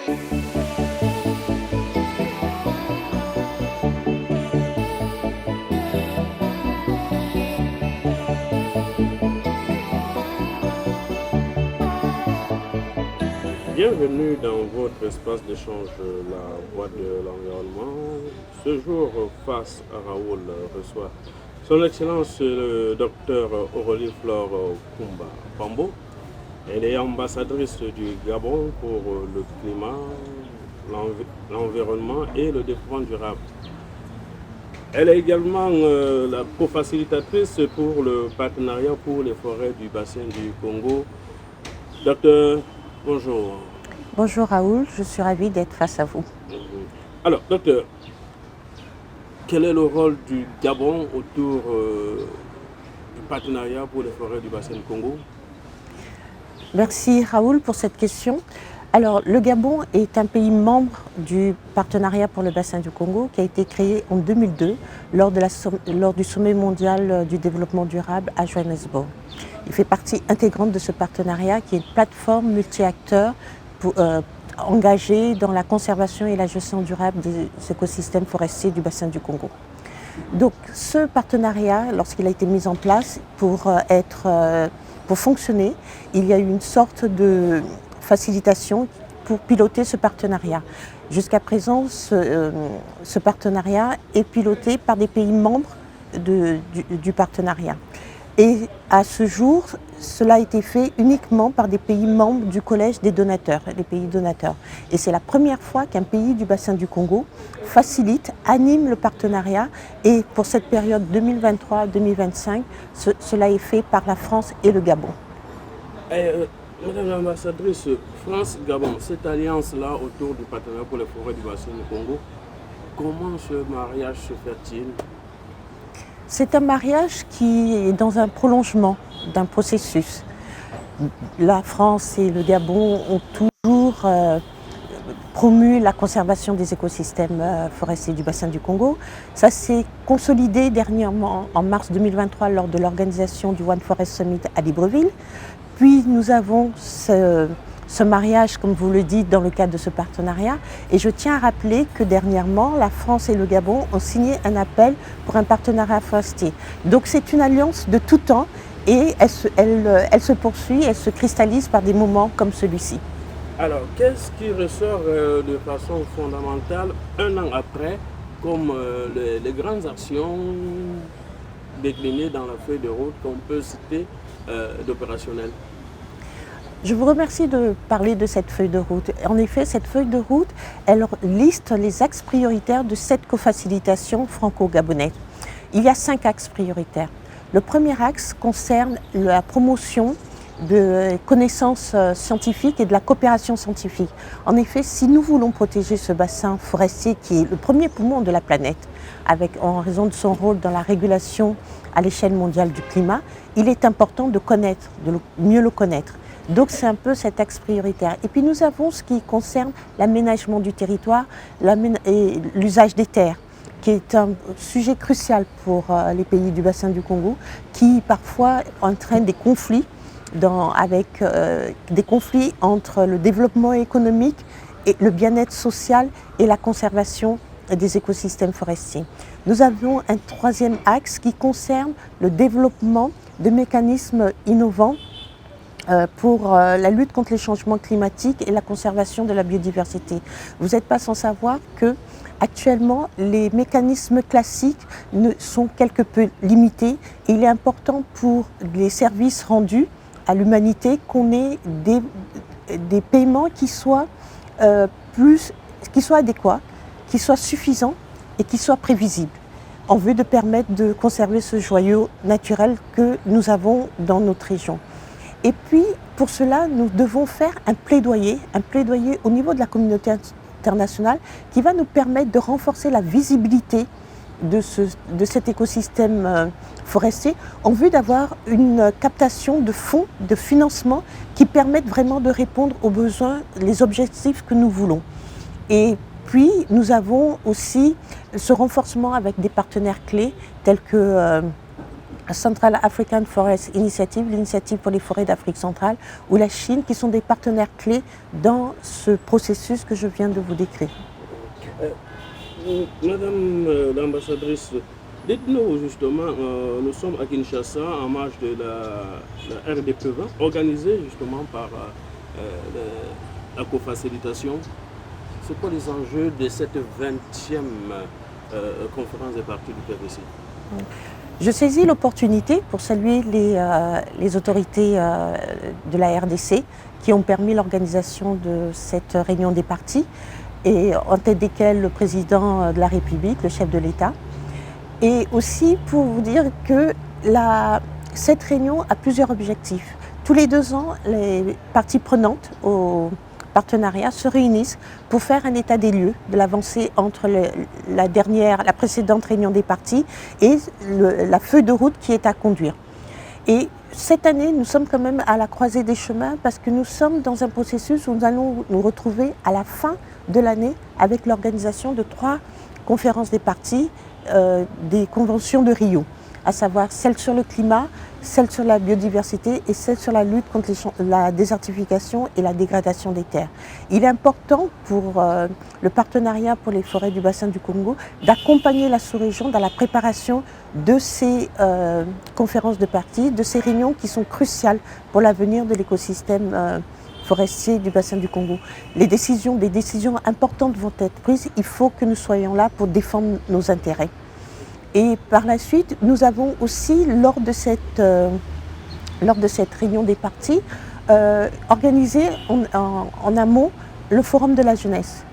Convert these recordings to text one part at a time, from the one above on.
Bienvenue dans votre espace d'échange, la voix de l'environnement. Ce jour, face à Raoul, reçoit Son Excellence le docteur Aurélie Flore Kumba Pambo. Elle est ambassadrice du Gabon pour le climat, l'environnement et le développement durable. Elle est également la co-facilitatrice pour le partenariat pour les forêts du bassin du Congo. Docteur, bonjour. Bonjour Raoul, je suis ravie d'être face à vous. Alors, docteur, quel est le rôle du Gabon autour du partenariat pour les forêts du bassin du Congo? Merci Raoul pour cette question. Alors, le Gabon est un pays membre du partenariat pour le bassin du Congo qui a été créé en 2002 lors du sommet mondial du développement durable à Johannesburg. Il fait partie intégrante de ce partenariat qui est une plateforme multi-acteurs engagée dans la conservation et la gestion durable des écosystèmes forestiers du bassin du Congo. Donc ce partenariat, lorsqu'il a été mis en place pour fonctionner, il y a eu une sorte de facilitation pour piloter ce partenariat. Jusqu'à présent, ce partenariat est piloté par des pays membres du partenariat. Et à ce jour, cela a été fait uniquement par des pays membres du collège des donateurs, des pays donateurs. Et c'est la première fois qu'un pays du bassin du Congo facilite, anime le partenariat. Et pour cette période 2023-2025, cela est fait par la France et le Gabon. Madame l'ambassadrice, France-Gabon, cette alliance-là autour du partenariat pour les forêts du bassin du Congo, comment ce mariage se fait-il? C'est un mariage qui est dans un prolongement d'un processus. La France et le Gabon ont toujours promu la conservation des écosystèmes forestiers du bassin du Congo. Ça s'est consolidé dernièrement en mars 2023 lors de l'organisation du One Forest Summit à Libreville. Puis nous avons ce mariage, comme vous le dites, dans le cadre de ce partenariat. Et je tiens à rappeler que dernièrement, la France et le Gabon ont signé un appel pour un partenariat forestier. Donc c'est une alliance de tout temps et elle se poursuit, elle se cristallise par des moments comme celui-ci. Alors, qu'est-ce qui ressort de façon fondamentale un an après, comme les grandes actions déclinées dans la feuille de route qu'on peut citer d'opérationnel? Je vous remercie de parler de cette feuille de route. En effet, cette feuille de route, elle liste les axes prioritaires de cette cofacilitation franco-gabonaise. Il y a 5 axes prioritaires. Le premier axe concerne la promotion de connaissances scientifiques et de la coopération scientifique. En effet, si nous voulons protéger ce bassin forestier qui est le premier poumon de la planète, en raison de son rôle dans la régulation à l'échelle mondiale du climat, il est important de connaître, mieux le connaître. Donc c'est un peu cet axe prioritaire. Et puis nous avons ce qui concerne l'aménagement du territoire et l'usage des terres, qui est un sujet crucial pour les pays du bassin du Congo, qui parfois entraîne des conflits, des conflits entre le développement économique et le bien-être social et la conservation des écosystèmes forestiers. Nous avons un troisième axe qui concerne le développement de mécanismes innovants pour la lutte contre les changements climatiques et la conservation de la biodiversité. Vous n'êtes pas sans savoir que actuellement les mécanismes classiques sont quelque peu limités et il est important pour les services rendus à l'humanité qu'on ait des paiements qui soient adéquats, qui soient suffisants et qui soient prévisibles, en vue de permettre de conserver ce joyau naturel que nous avons dans notre région. Et puis, pour cela, nous devons faire un plaidoyer au niveau de la communauté internationale qui va nous permettre de renforcer la visibilité de cet écosystème forestier en vue d'avoir une captation de fonds, de financement qui permettent vraiment de répondre aux besoins, les objectifs que nous voulons. Et puis, nous avons aussi ce renforcement avec des partenaires clés tels que Central African Forest Initiative, l'initiative pour les forêts d'Afrique centrale, ou la Chine, qui sont des partenaires clés dans ce processus que je viens de vous décrire. Madame l'ambassadrice, dites-nous justement, nous sommes à Kinshasa en marge de la RDP 20, organisée justement par la cofacilitation. C'est quoi les enjeux de cette 20e conférence des partis du PFBC? Je saisis l'opportunité pour saluer les autorités de la RDC qui ont permis l'organisation de cette réunion des partis, et en tête desquels le président de la République, le chef de l'État. Et aussi pour vous dire que cette réunion a plusieurs objectifs. Tous les 2 ans, les parties prenantes au partenariat se réunissent pour faire un état des lieux de l'avancée entre la précédente réunion des partis et la feuille de route qui est à conduire. Et cette année, nous sommes quand même à la croisée des chemins parce que nous sommes dans un processus où nous allons nous retrouver à la fin de l'année avec l'organisation de 3 conférences des partis, des conventions de Rio, à savoir celle sur le climat, celle sur la biodiversité et celle sur la lutte contre la désertification et la dégradation des terres. Il est important pour le partenariat pour les forêts du bassin du Congo d'accompagner la sous-région dans la préparation de ces conférences de partis, de ces réunions qui sont cruciales pour l'avenir de l'écosystème forestier du bassin du Congo. Des décisions importantes vont être prises, il faut que nous soyons là pour défendre nos intérêts. Et par la suite, nous avons aussi, lors de cette réunion des partis, organisé en amont le Forum de la jeunesse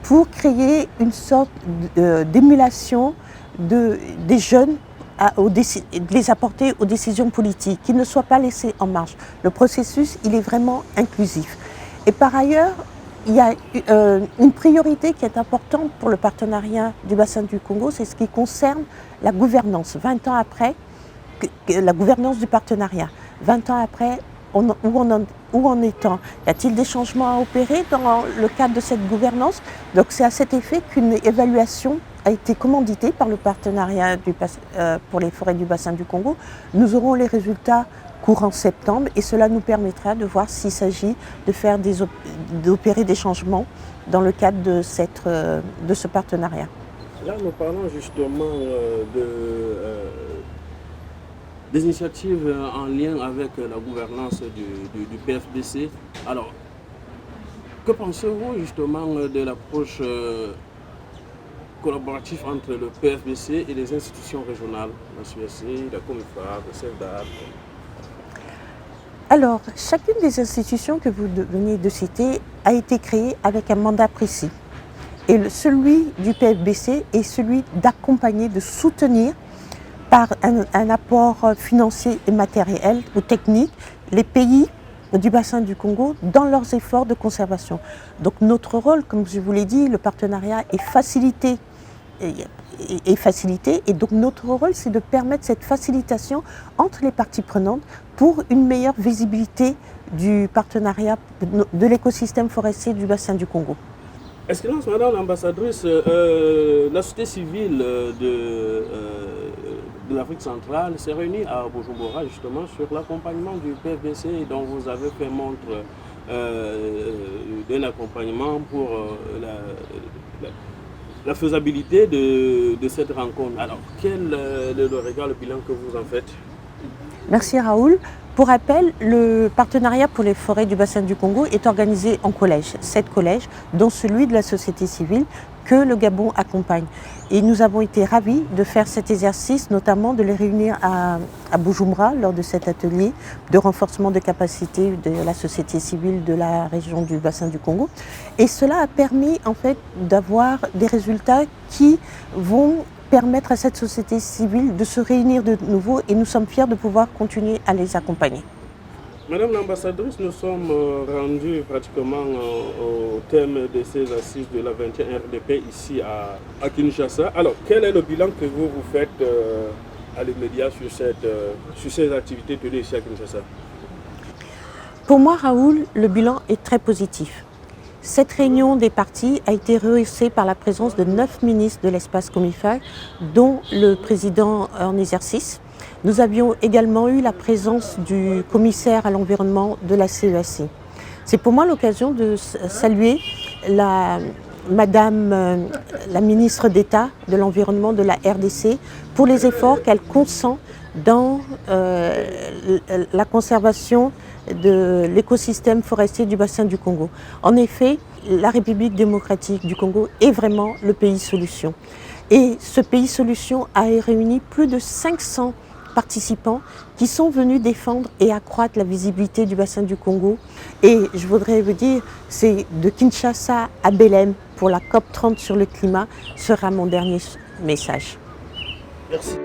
pour créer une sorte d'émulation des jeunes, de les apporter aux décisions politiques, qu'ils ne soient pas laissés en marge. Le processus, il est vraiment inclusif. Et par ailleurs, il y a une priorité qui est importante pour le partenariat du bassin du Congo, c'est ce qui concerne la gouvernance. 20 ans après, la gouvernance du partenariat. 20 ans après, où en est-on? Y a-t-il des changements à opérer dans le cadre de cette gouvernance? Donc c'est à cet effet qu'une évaluation a été commanditée par le partenariat pour les forêts du bassin du Congo. Nous aurons les résultats courant septembre et cela nous permettra de voir s'il s'agit d'opérer des changements dans le cadre de ce partenariat. Là, nous parlons justement des initiatives en lien avec la gouvernance du PFBC. Alors, que pensez-vous justement de l'approche collaborative entre le PFBC et les institutions régionales, la CUSC, la COMIFA, le CEDAD? Alors, chacune des institutions que vous venez de citer a été créée avec un mandat précis. Et celui du PFBC est celui d'accompagner, de soutenir par un apport financier et matériel ou technique les pays du bassin du Congo dans leurs efforts de conservation. Donc notre rôle, comme je vous l'ai dit, le partenariat est facilité. Et donc notre rôle, c'est de permettre cette facilitation entre les parties prenantes pour une meilleure visibilité du partenariat de l'écosystème forestier du bassin du Congo. Excellence, Madame l'ambassadrice, la société civile de l'Afrique centrale s'est réunie à Bujumbura justement sur l'accompagnement du PFBC dont vous avez fait montre d'un accompagnement pour la faisabilité de cette rencontre. Alors, quel est le regard, le bilan que vous en faites? Merci Raoul. Pour rappel, le partenariat pour les forêts du bassin du Congo est organisé en collèges, 7 collèges, dont celui de la société civile que le Gabon accompagne. Et nous avons été ravis de faire cet exercice, notamment de les réunir à Bujumbura lors de cet atelier de renforcement de capacité de la société civile de la région du bassin du Congo. Et cela a permis en fait d'avoir des résultats qui vont permettre à cette société civile de se réunir de nouveau et nous sommes fiers de pouvoir continuer à les accompagner. Madame l'ambassadrice, nous sommes rendus pratiquement au thème de ces assises de la 21 RDP ici à Kinshasa. Alors, quel est le bilan que vous faites à l'immédiat sur ces activités tenues ici à Kinshasa? Pour moi, Raoul, le bilan est très positif. Cette réunion des partis a été rehaussée par la présence de 9 ministres de l'espace COMIFA, dont le président en exercice. Nous avions également eu la présence du commissaire à l'environnement de la CEAC. C'est pour moi l'occasion de saluer Madame la ministre d'État de l'Environnement de la RDC pour les efforts qu'elle consent dans la conservation de l'écosystème forestier du bassin du Congo. En effet, la République démocratique du Congo est vraiment le pays solution. Et ce pays solution a réuni plus de 500 participants qui sont venus défendre et accroître la visibilité du bassin du Congo. Et je voudrais vous dire, c'est de Kinshasa à Belém pour la COP 30 sur le climat sera mon dernier message. Merci.